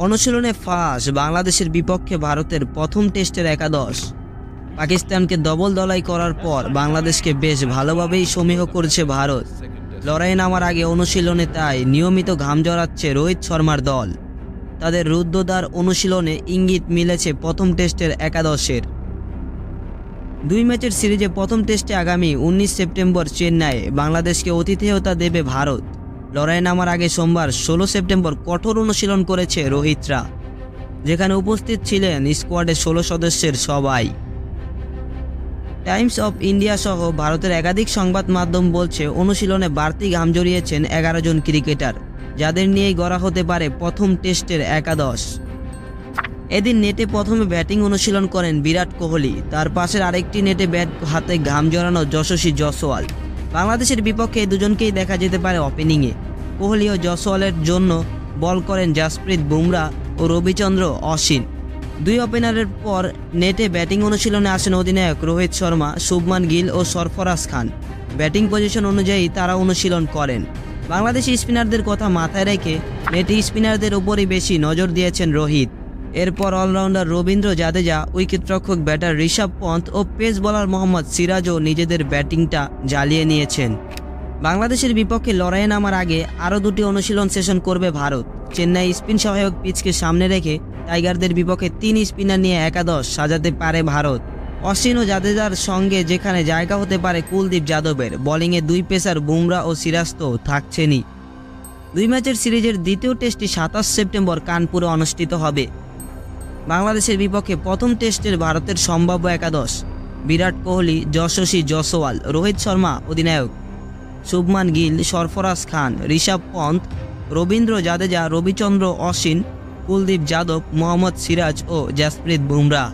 অনুশীলনে ফাঁস বাংলাদেশের বিপক্ষে ভারতের প্রথম টেস্টের একাদশ। পাকিস্তানকে দবল দলাই করার পর বাংলাদেশকে বেশ ভালোভাবেই সমীহ করছে ভারত। লড়াই নামার আগে অনুশীলনে তাই নিয়মিত ঘাম জড়াচ্ছে রোহিত শর্মার দল। তাদের রুদ্ধদ্বার অনুশীলনে ইঙ্গিত মিলেছে প্রথম টেস্টের একাদশের। 2 ম্যাচের সিরিজে প্রথম টেস্টে আগামী 19 সেপ্টেম্বর চেন্নাইয়ে বাংলাদেশকে আতিথেয়তা দেবে ভারত। লড়াই নামার আগে সোমবার 16 সেপ্টেম্বর কঠোর অনুশীলন করেছে রোহিতরা, যেখানে উপস্থিত ছিলেন স্কোয়াডের 16 সদস্যের সবাই। টাইমস অফ ইন্ডিয়া সহ ভারতের একাধিক সংবাদ মাধ্যম বলছে অনুশীলনে বাড়তি ঘাম জড়িয়েছেন 11 জন ক্রিকেটার, যাদের নিয়েই গড়া হতে পারে প্রথম টেস্টের একাদশ। এদিন নেটে প্রথমে ব্যাটিং অনুশীলন করেন বিরাট কোহলি, তার পাশের আরেকটি নেটে ব্যাট হাতে ঘাম জড়ানো যশস্বী জয়সওয়াল। বাংলাদেশের বিপক্ষে এই দুজনকেই দেখা যেতে পারে ওপেনিংয়ে। কোহলি ও জয়সওয়ালের জন্য বল করেন জাসপ্রীত বুমরা ও রবিচন্দ্র অশ্বিন। 2 ওপেনারের পর নেটে ব্যাটিং অনুশীলনে আসেন অধিনায়ক রোহিত শর্মা, শুভমান গিল ও সরফরাজ খান। ব্যাটিং পজিশন অনুযায়ী তারা অনুশীলন করেন। বাংলাদেশি স্পিনারদের কথা মাথায় রেখে নেটে স্পিনারদের উপরই বেশি নজর দিয়েছেন রোহিত। এরপর অলরাউন্ডার রবীন্দ্র জাদেজা, উইকেটরক্ষক ব্যাটার ঋষভ পন্থ ও পেস বোলার মোহাম্মদ সিরাজও নিজেদের ব্যাটিংটা জ্বালিয়ে নিয়েছেন। বাংলাদেশের বিপক্ষে লড়াইয়ে নামার আগে আরও 2টি অনুশীলন সেশন করবে ভারত। চেন্নাই স্পিন সহায়ক পিচকে সামনে রেখে টাইগারদের বিপক্ষে 3 স্পিনার নিয়ে একাদশ সাজাতে পারে ভারত। অশ্বিন ও জাদেজার সঙ্গে যেখানে জায়গা হতে পারে কুলদীপ যাদবের, বোলিংয়ে 2 পেসার বুমরা ও সিরাজ তো থাকছেনই। 2 ম্যাচের সিরিজের দ্বিতীয় টেস্টটি 27 সেপ্টেম্বর কানপুরে অনুষ্ঠিত হবে। বাংলাদেশের বিপক্ষে প্রথম টেস্টের ভারতের সম্ভাব্য একাদশ: বিরাট কোহলি, যশস্বী জয়সওয়াল, রোহিত শর্মা অধিনায়ক, শুভমান গিল, সরফরাজ খান, ঋষভ পন্থ, রবীন্দ্র জাদেজা, রবিচন্দ্র অশ্বিন, কুলদীপ যাদব, মোহাম্মদ সিরাজ ও জাসপ্রীত বুমরা।